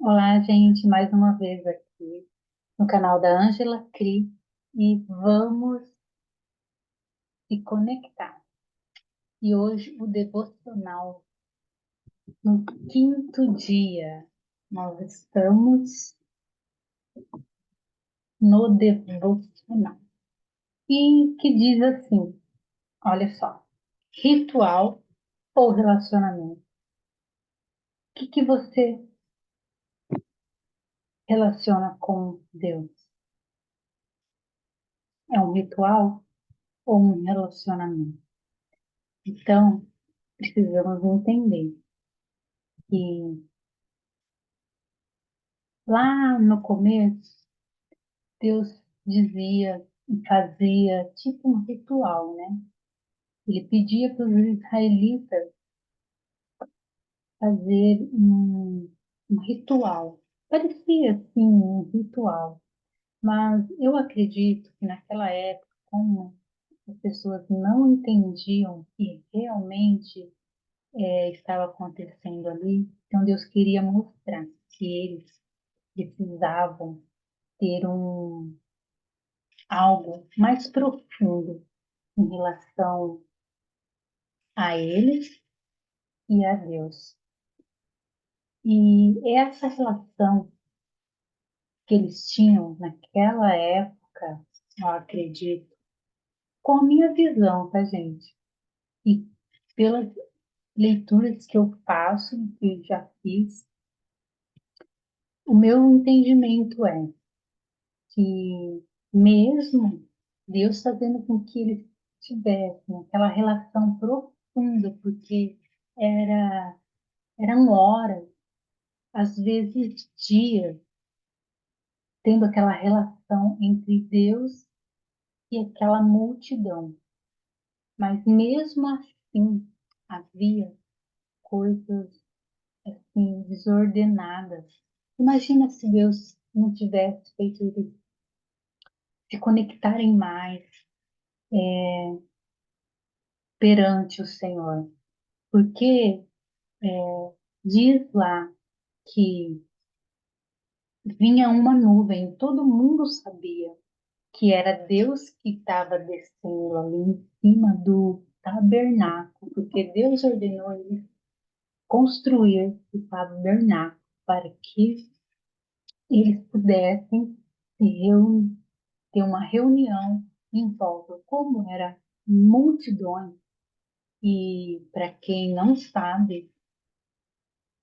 Olá, gente, mais uma vez aqui no canal da Ângela Cri e vamos se conectar. E hoje o devocional, no quinto dia, nós estamos no devocional. E que diz assim, olha só, ritual ou relacionamento? O que você relaciona com Deus? É um ritual ou um relacionamento? Então, precisamos entender que lá no começo, Deus dizia e fazia tipo um ritual, né? Ele pedia para os israelitas fazer um ritual. Parecia assim um ritual, mas eu acredito que naquela época, como as pessoas não entendiam o que realmente estava acontecendo ali, então Deus queria mostrar que eles precisavam ter algo mais profundo em relação a eles e a Deus. E essa relação que eles tinham naquela época, eu acredito, com a minha visão, tá, gente? E pelas leituras que eu faço, que já fiz, o meu entendimento é que mesmo Deus fazendo com que eles tivessem aquela relação profunda, porque era, eram horas, às vezes dias, tendo aquela relação entre Deus e aquela multidão. Mas mesmo assim, havia coisas assim desordenadas. Imagina se Deus não tivesse feito eles se conectarem mais perante o Senhor. Porque diz lá que vinha uma nuvem, todo mundo sabia que era Deus que estava descendo ali em cima do tabernáculo, porque Deus ordenou eles construir o tabernáculo para que eles pudessem ter uma reunião em volta, como era multidões. E para quem não sabe,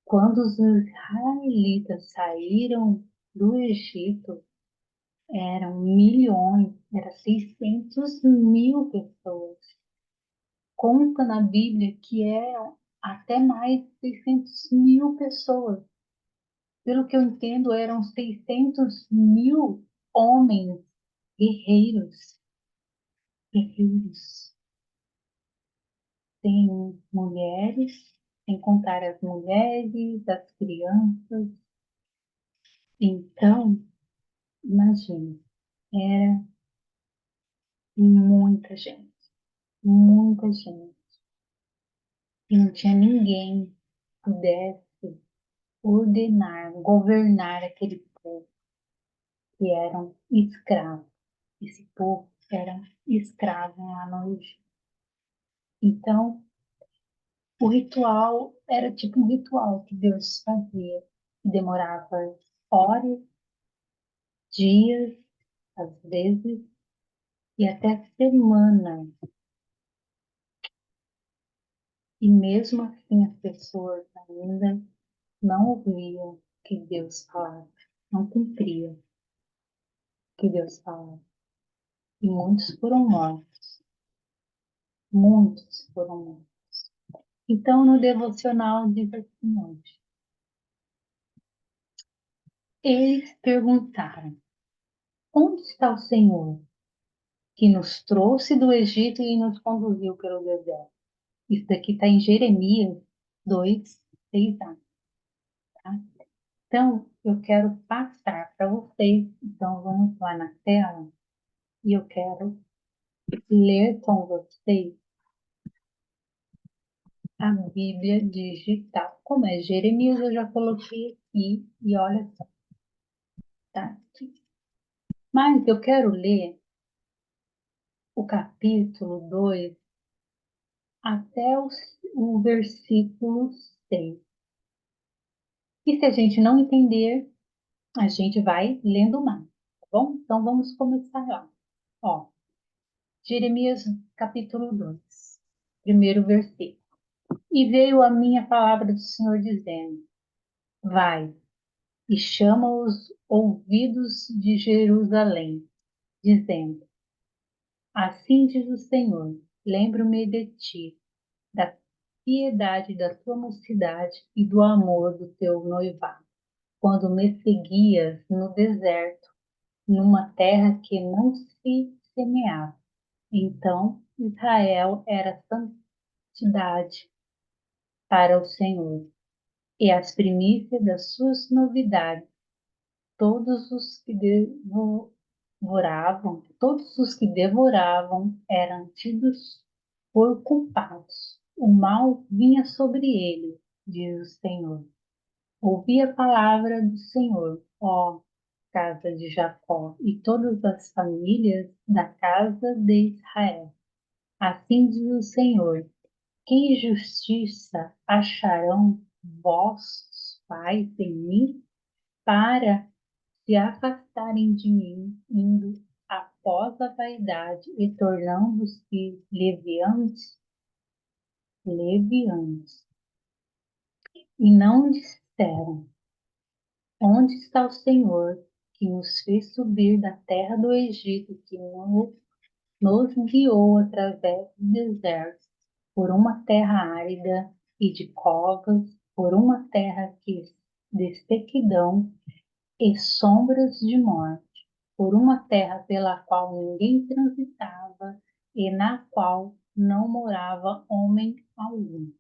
quando os israelitas saíram do Egito, eram milhões, eram 600 mil pessoas. Conta na Bíblia que eram até mais de 600 mil pessoas. Pelo que eu entendo, eram 600 mil homens guerreiros, guerreiros. Tem mulheres, sem contar as mulheres, as crianças. Então, imagine, era muita gente. E não tinha ninguém que pudesse ordenar, governar aquele povo que eram escravos. Esse povo era escravo lá no Egito. Então, o ritual era tipo um ritual que Deus fazia, que demorava horas, dias, às vezes, e até semanas. E mesmo assim as pessoas ainda não ouviam o que Deus falava, não cumpriam o que Deus falava. E muitos foram mortos, muitos foram mortos. Então, no devocional diz assim hoje, eles perguntaram, onde está o Senhor que nos trouxe do Egito e nos conduziu pelo deserto? Isso daqui está em Jeremias 2, 6a. Tá? Então, eu quero passar para vocês. Então, vamos lá na tela e eu quero ler com vocês a Bíblia digital. Como é Jeremias, eu já coloquei aqui e olha só, tá aqui. Mas eu quero ler o capítulo 2 até o versículo 6. E se a gente não entender, a gente vai lendo mais, tá bom? Então vamos começar lá. Ó, Jeremias capítulo 2, primeiro versículo. E veio a minha palavra do Senhor dizendo: Vai e chama os ouvidos de Jerusalém, dizendo: Assim diz o Senhor: Lembro-me de ti, da piedade da tua mocidade e do amor do teu noivado, quando me seguias no deserto, numa terra que não se semeava. Então Israel era santidade para o Senhor, e as primícias das suas novidades, todos os que devoravam eram tidos por culpados. O mal vinha sobre ele, diz o Senhor. Ouvi a palavra do Senhor, ó casa de Jacó, e todas as famílias da casa de Israel. Assim diz o Senhor: que justiça acharão vossos pais em mim, para se afastarem de mim, indo após a vaidade e tornando-se levianos, e não disseram: onde está o Senhor que nos fez subir da terra do Egito, que nos guiou através do deserto, por uma terra árida e de covas, por uma terra de sequidão e sombras de morte, por uma terra pela qual ninguém transitava e na qual não morava homem algum.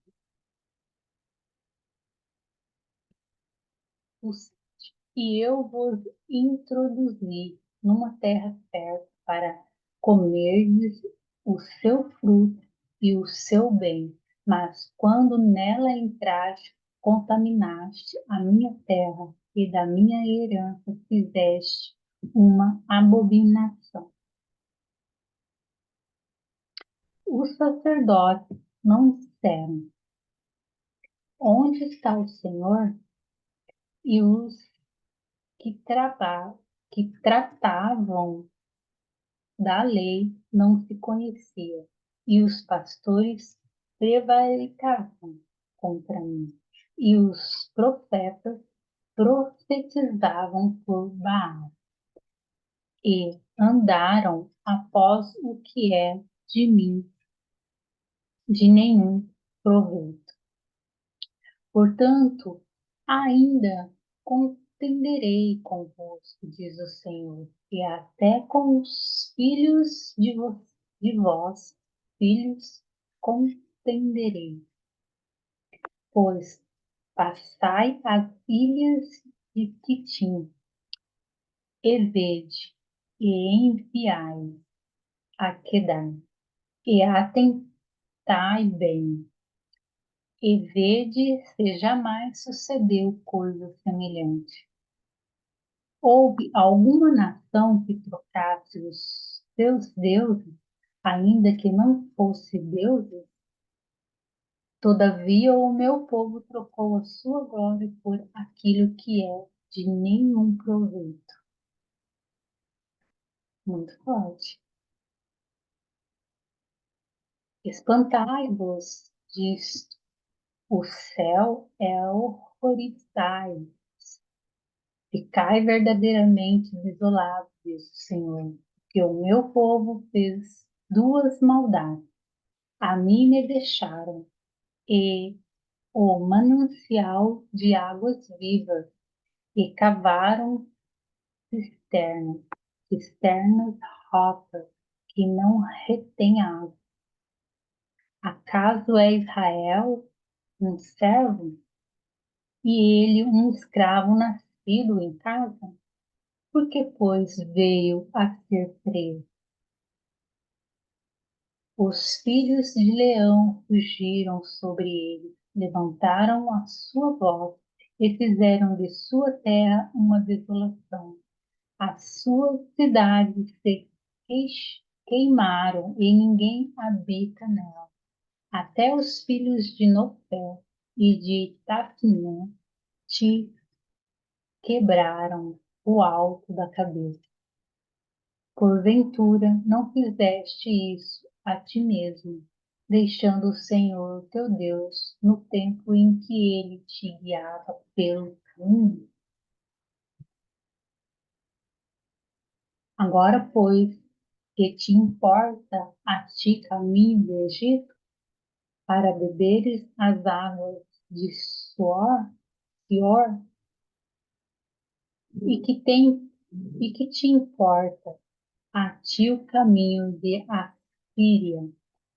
E eu vos introduzi numa terra fértil para comerdes o seu fruto e o seu bem, mas quando nela entraste, contaminaste a minha terra e da minha herança fizeste uma abominação. Os sacerdotes não disseram: onde está o Senhor? E os que tratavam da lei não se conhecia, e os pastores prevaricavam contra mim, e os profetas profetizavam por Baal, e andaram após o que é de mim, de nenhum proveito. Portanto, ainda contenderei convosco, diz o Senhor, e até com os filhos de vós, filhos, contenderei. Pois passai as ilhas de Quitim, e vede, e enviai a Quedar, e atentai bem, e vede se jamais sucedeu coisa semelhante. Houve alguma nação que trocasse os seus deuses, ainda que não fosse deuses? Todavia o meu povo trocou a sua glória por aquilo que é de nenhum proveito. Muito forte. Espantai-vos disto. O céu é horrorizai. Ficai verdadeiramente desolado, diz o Senhor, porque o meu povo fez duas maldades. A mim me deixaram, e o manancial de águas vivas, e cavaram cisternas, cisternas rotas, que não retêm água. Acaso é Israel um servo, e ele um escravo nascido em casa? Porque, pois, veio a ser preso. Os filhos de Leão fugiram sobre ele, levantaram a sua voz e fizeram de sua terra uma desolação. As suas cidades se queimaram e ninguém habita nela. Até os filhos de Nofé e de Tafné te quebraram o alto da cabeça. Porventura não fizeste isso a ti mesmo, deixando o Senhor teu Deus no tempo em que ele te guiava pelo caminho? Agora, pois, que te importa a ti caminho do Egito, para beberes as águas de Sior, e que tem e que te importa a ti o caminho de Assíria,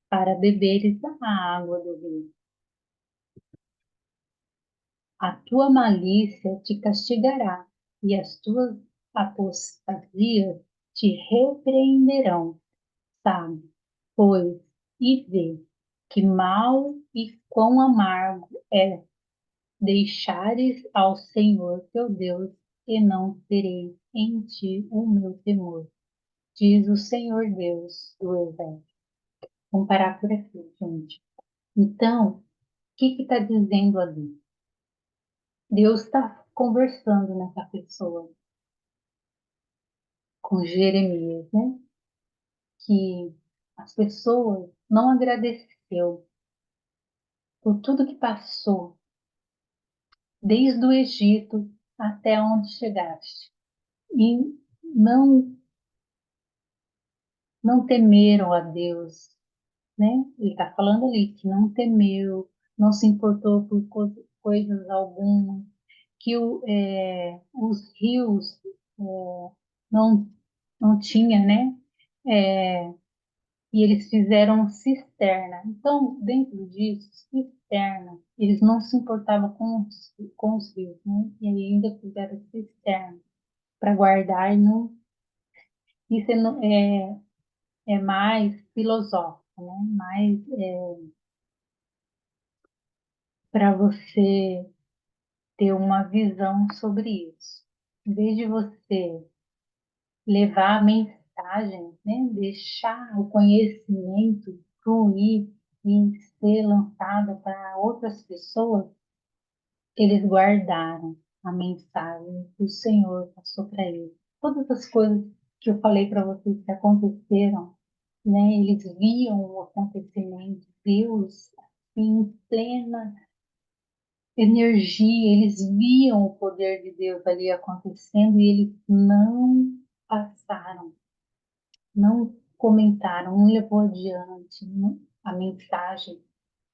para beberes a água do rio. A tua malícia te castigará, e as tuas apostasias te repreenderão, sabe? Pois, e vê, que mal e quão amargo é deixares ao Senhor teu Deus, e não terei em ti o meu temor, diz o Senhor Deus do exército. Vamos parar por aqui, gente. Então, o que está dizendo ali? Deus está conversando nessa pessoa, com Jeremias, né? Que as pessoas não agradeceu por tudo que passou, desde o Egito até onde chegaste. E não, não temeram a Deus, né? Ele está falando ali que não temeu, não se importou por coisas algumas, que os rios não, não tinha, né? É, e eles fizeram cisterna. Então, dentro disso, cisterna, eles não se importavam com os rios, né? E ainda fizeram cisterna para guardar. E não, isso é mais filosófico, né? Mais para você ter uma visão sobre isso. Em vez de você levar a mensagem, né? Deixar o conhecimento fluir e ser lançado para outras pessoas, eles guardaram a mensagem que o Senhor passou para eles. Todas as coisas que eu falei para vocês que aconteceram, né? Eles viam o acontecimento, Deus em plena energia, eles viam o poder de Deus ali acontecendo e eles não passaram, não comentaram, não levou adiante a mensagem,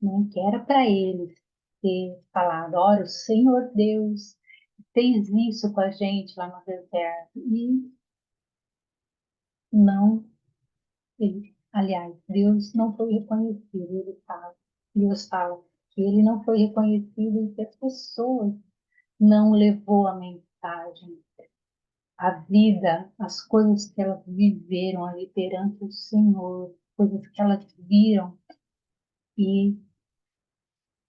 né, que era para eles ter falado, olha, o Senhor Deus fez isso com a gente lá no deserto e não, aliás, Deus não foi reconhecido, Deus fala que ele não foi reconhecido e que as pessoas não levou a mensagem, a vida, as coisas que elas viveram ali perante o Senhor, coisas que elas viram e,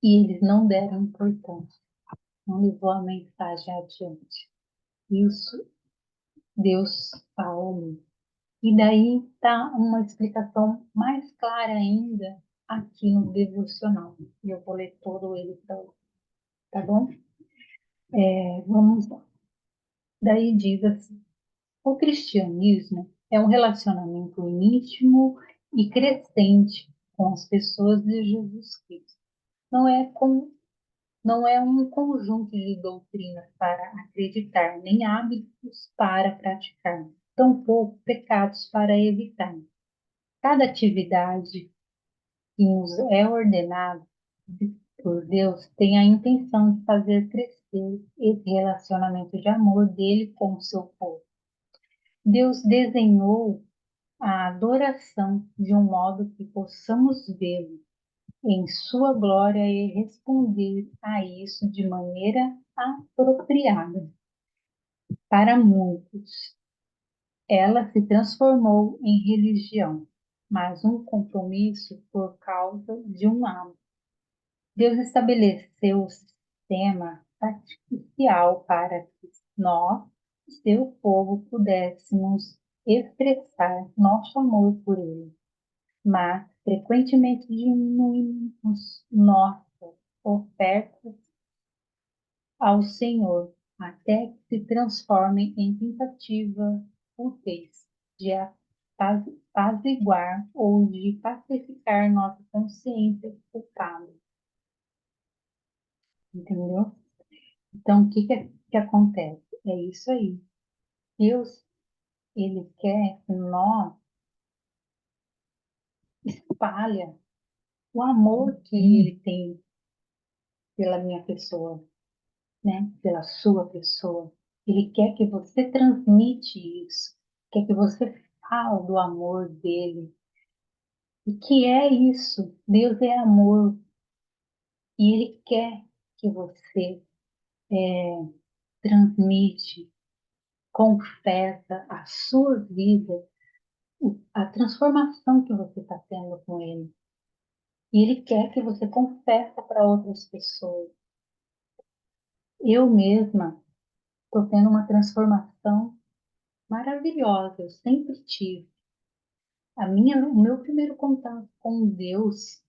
e eles não deram importância, não levou a mensagem adiante. Isso Deus fala ali. E daí está uma explicação mais clara ainda aqui no devocional. E eu vou ler todo ele para você, tá bom? Vamos lá. Daí diz assim: o cristianismo é um relacionamento íntimo e crescente com as pessoas de Jesus Cristo. Não é, não é um conjunto de doutrinas para acreditar, nem hábitos para praticar, tampouco pecados para evitar. Cada atividade que nos é ordenada por Deus tem a intenção de fazer crescer esse relacionamento de amor dele com o seu povo. Deus desenhou a adoração de um modo que possamos vê-lo em sua glória e responder a isso de maneira apropriada. Para muitos, ela se transformou em religião. mas um compromisso por causa de um hábito. Deus estabeleceu o sistema sacrificial para que nós, seu povo, pudéssemos expressar nosso amor por ele, mas frequentemente diminuímos nossas ofertas ao Senhor, até que se transformem em tentativas úteis de apaziguar ou de pacificar nossa consciência de pecado. Entendeu? Então, que acontece? É isso aí. Deus, ele quer que nós espalha o amor que ele tem pela minha pessoa, né? Pela sua pessoa. Ele quer que você transmite isso, quer que você fale do amor dele. E que é isso? Deus é amor e ele quer que você transmite, confessa a sua vida, a transformação que você está tendo com ele. E ele quer que você confesse para outras pessoas. Eu mesma estou tendo uma transformação maravilhosa, eu sempre tive. O meu primeiro contato com Deus,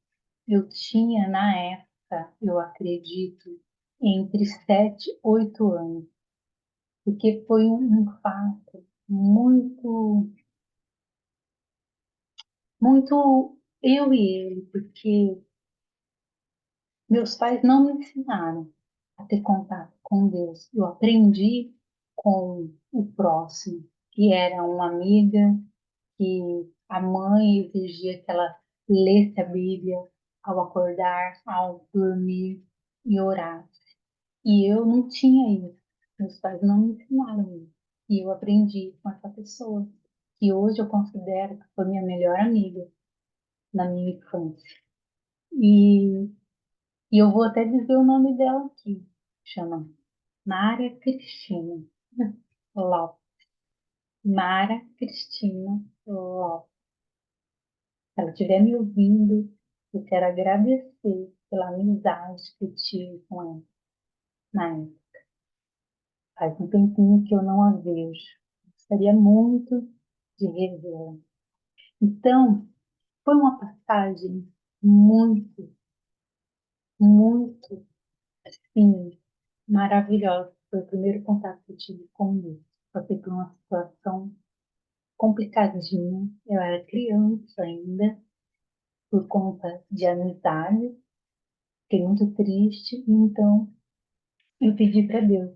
eu tinha na época, eu acredito, entre 7 e 8 anos, porque foi um fato muito eu e ele, porque meus pais não me ensinaram a ter contato com Deus. Eu aprendi com o próximo, que era uma amiga, que a mãe exigia que ela lesse a Bíblia ao acordar, ao dormir e orar. E eu não tinha isso. Meus pais não me ensinaram isso. E eu aprendi com essa pessoa, que hoje eu considero que foi minha melhor amiga na minha infância. E, e eu vou até dizer o nome dela aqui. Chama Mária Cristina Lopes. Mara Cristina Lopes. Se ela estiver me ouvindo, eu quero agradecer pela amizade que eu tive com ela na época. Faz um tempinho que eu não a vejo. Gostaria muito de revê-la. Então, foi uma passagem muito, muito, assim, maravilhosa. Foi o primeiro contato que eu tive com Deus. Passei por uma situação complicadinha. Eu era criança ainda, por conta de amizade. Fiquei muito triste, então eu pedi para Deus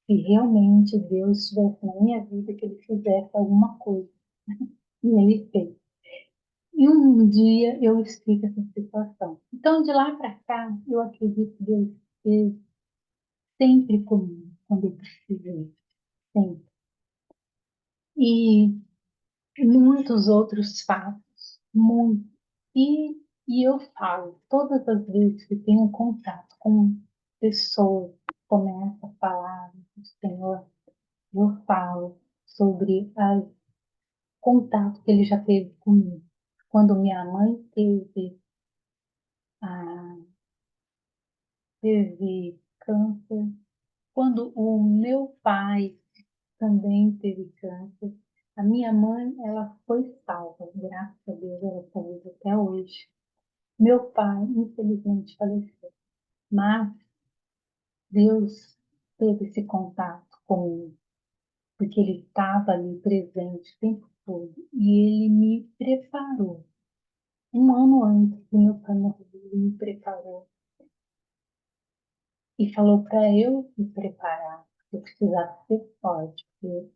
que realmente Deus estivesse na minha vida, que Ele fizesse alguma coisa. E Ele fez. E um dia eu explico essa situação. Então, de lá para cá, eu acredito que Deus esteve sempre comigo, quando eu precisei, sempre. E muitos outros fatos, muito. E, e eu falo, todas as vezes que tenho contato com pessoas que começam a falar do Senhor, eu falo sobre o contato que ele já teve comigo. Quando minha mãe teve câncer, quando o meu pai também teve câncer, a minha mãe, ela foi salva, graças a Deus, ela está viva até hoje. Meu pai, infelizmente, faleceu, mas Deus teve esse contato comigo, porque Ele estava ali presente o tempo todo e Ele me preparou. Um ano antes do meu pai morrer, Ele me preparou e falou para eu me preparar, que eu precisava ser forte, porque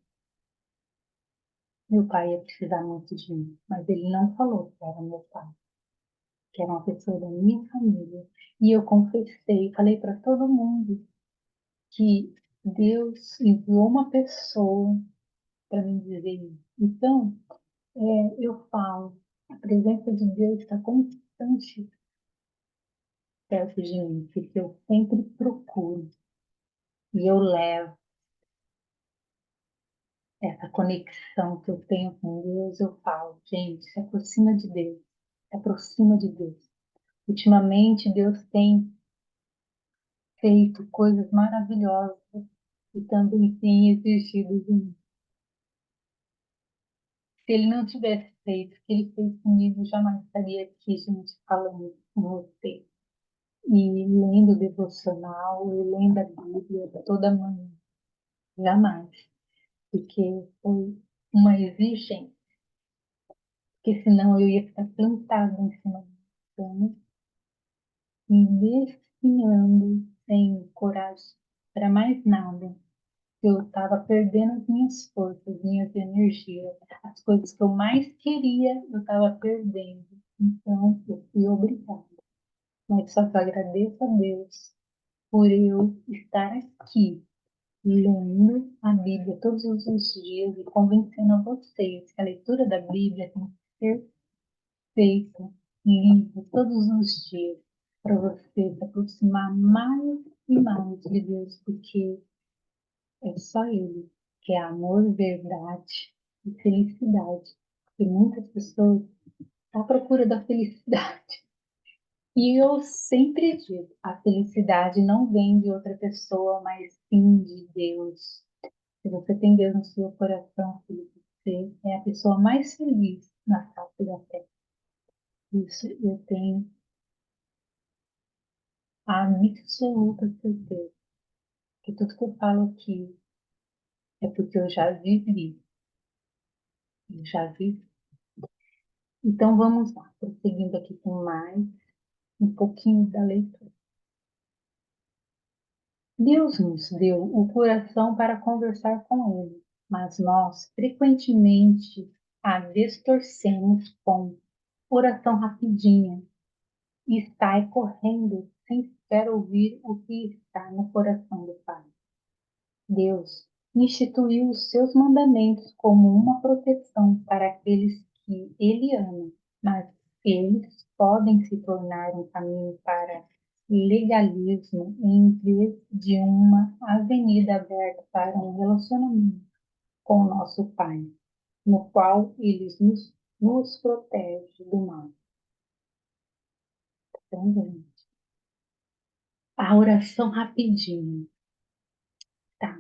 meu pai ia precisar muito de mim, mas Ele não falou que era meu pai, que era uma pessoa da minha família. E eu confessei, falei para todo mundo que Deus enviou uma pessoa para me dizer isso. Então, eu falo, a presença de Deus está constante perto de mim, porque eu sempre procuro e eu levo essa conexão que eu tenho com Deus, eu falo, gente, se aproxima de Deus, se aproxima de Deus. Ultimamente, Deus tem feito coisas maravilhosas e também tem exigido de mim. Se Ele não tivesse feito o que Ele fez comigo, eu jamais estaria aqui, gente, falando com você. E lendo o devocional, e lendo a Bíblia toda manhã. Jamais. Porque foi uma exigência. Porque senão eu ia ficar plantada em cima da cama e definhando, sem coragem para mais nada. Eu estava perdendo as minhas forças, minhas energias, as coisas que eu mais queria, eu estava perdendo. Então, eu fui obrigada. Mas só que eu agradeço a Deus por eu estar aqui, lendo a Bíblia todos os dias e convencendo a vocês que a leitura da Bíblia tem que ser feita, lida todos os dias, para você se aproximar mais e mais de Deus, porque é só Ele que é amor, verdade e felicidade. E muitas pessoas estão à procura da felicidade. E eu sempre digo, a felicidade não vem de outra pessoa, mas sim de Deus. Se você tem Deus no seu coração, filho, você é a pessoa mais feliz na face da terra. Isso eu tenho a absoluta certeza. Que tudo que eu falo aqui é porque eu já vivi. Eu já vivi. Então vamos lá, prosseguindo aqui com mais um pouquinho da leitura. Deus nos deu o coração para conversar com Ele, mas nós frequentemente a distorcemos com oração rapidinha e sai correndo sem sequer ouvir o que está no coração do Pai. Deus instituiu os seus mandamentos como uma proteção para aqueles que Ele ama, mas eles podem se tornar um caminho para legalismo em vez de uma avenida aberta para um relacionamento com o nosso Pai, no qual Ele nos protege do mal. Então, gente, a oração rapidinho, tá?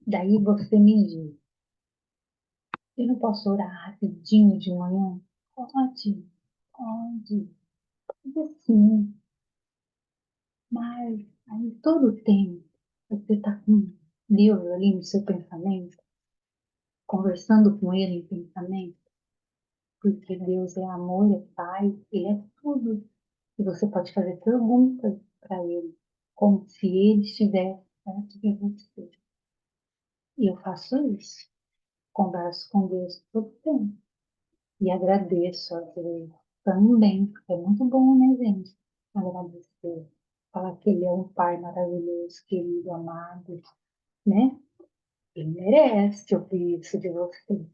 Daí você me diz, eu não posso orar rapidinho de manhã? Pode, pode. Mas assim, mas aí todo o tempo você está com Deus ali no seu pensamento, conversando com Ele em pensamento, porque Deus é amor, é paz, Ele é tudo. E você pode fazer perguntas para Ele, como se Ele estivesse perto de você. E eu faço isso, converso com Deus todo o tempo. E agradeço a Deus também, porque é muito bom, né, gente? Agradecer. Falar que Ele é um Pai maravilhoso, querido, amado, né? Ele merece ouvir isso de você.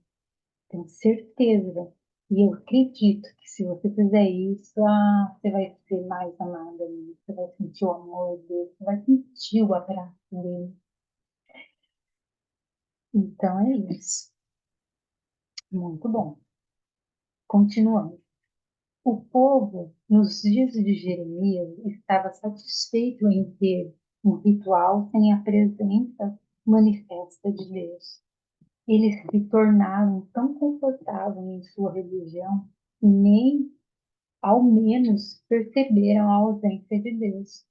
Tenho certeza. E eu acredito que se você fizer isso, você vai ser mais amada ainda. Você vai sentir o amor dele, você vai sentir o abraço dele. Então é isso. Muito bom. Continuando. O povo, nos dias de Jeremias, estava satisfeito em ter um ritual sem a presença manifesta de Deus. Eles se tornaram tão confortáveis em sua religião que nem ao menos perceberam a ausência de Deus.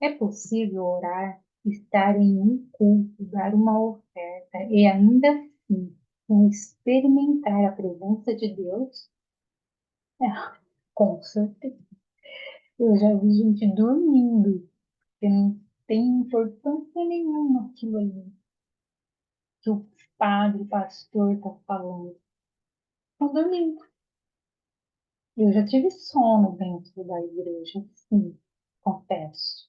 É possível orar, estar em um culto, dar uma oferta e ainda assim não experimentar a presença de Deus? É, com certeza. Eu já vi gente dormindo, que não tem importância nenhuma aquilo ali que o padre, o pastor está falando. Estão dormindo. Eu já tive sono dentro da igreja, sim, confesso.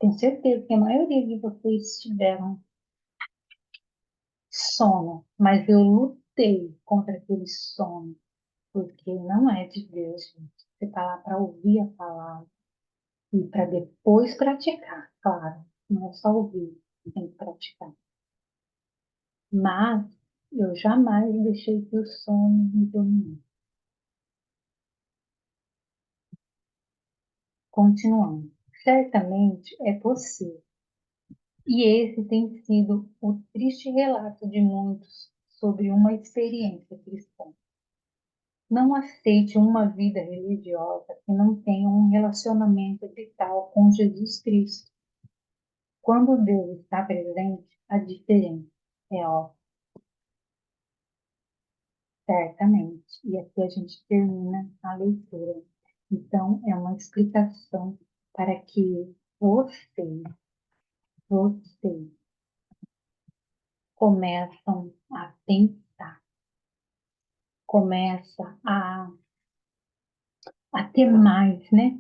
Tenho certeza que a maioria de vocês tiveram sono, mas eu lutei contra aquele sono, porque não é de Deus, gente. Você está lá para ouvir a palavra e para depois praticar, claro. Não é só ouvir, tem que praticar. Mas Eu jamais deixei que o sono me dominasse. Continuando. Certamente é possível. E esse tem sido o triste relato de muitos sobre uma experiência cristã. Não aceite uma vida religiosa que não tenha um relacionamento vital com Jesus Cristo. Quando Deus está presente, a diferença é óbvia, certamente. E aqui a gente termina a leitura. Então, é uma explicação para que vocês começam a pensar, começa a ter mais, né?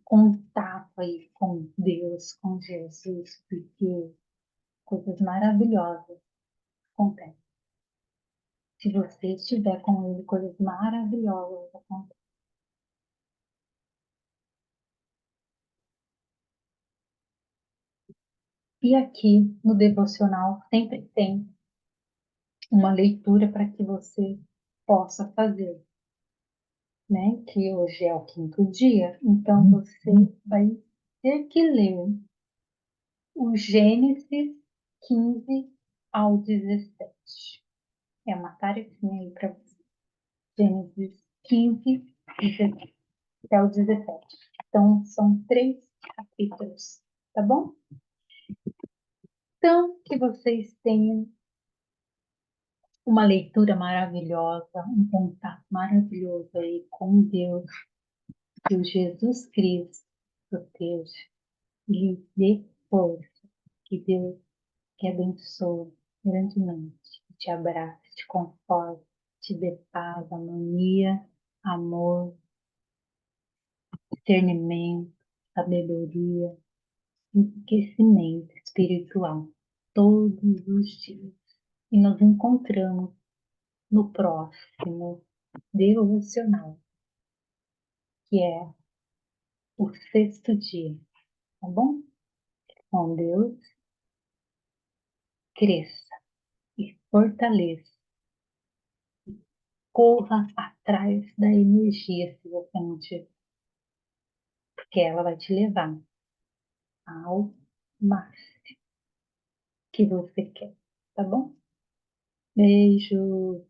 Contato aí com Deus, com Jesus, porque coisas maravilhosas acontecem. Se você estiver com Ele, coisas maravilhosas acontecem. E aqui no devocional sempre tem uma leitura para que você possa fazer, né? Que hoje é o quinto dia, então você vai ter que ler o Gênesis 15 ao 17. É uma tarefinha aí para você. Gênesis 15, 17 até o 17. Então, são 3 capítulos, tá bom? Então, que vocês tenham uma leitura maravilhosa, um contato maravilhoso aí com Deus, que o Jesus Cristo proteja e lhe dê força, que Deus te abençoe grandemente, que te abrace, te conforte, te dê paz, harmonia, amor, discernimento, sabedoria, enriquecimento espiritual todos os dias. E nos encontramos no próximo devocional, que é o sexto dia, tá bom? Com Deus, cresça e fortaleça. Corra atrás da energia se você não tiver, porque ela vai te levar ao máximo que você quer, tá bom? Beijo!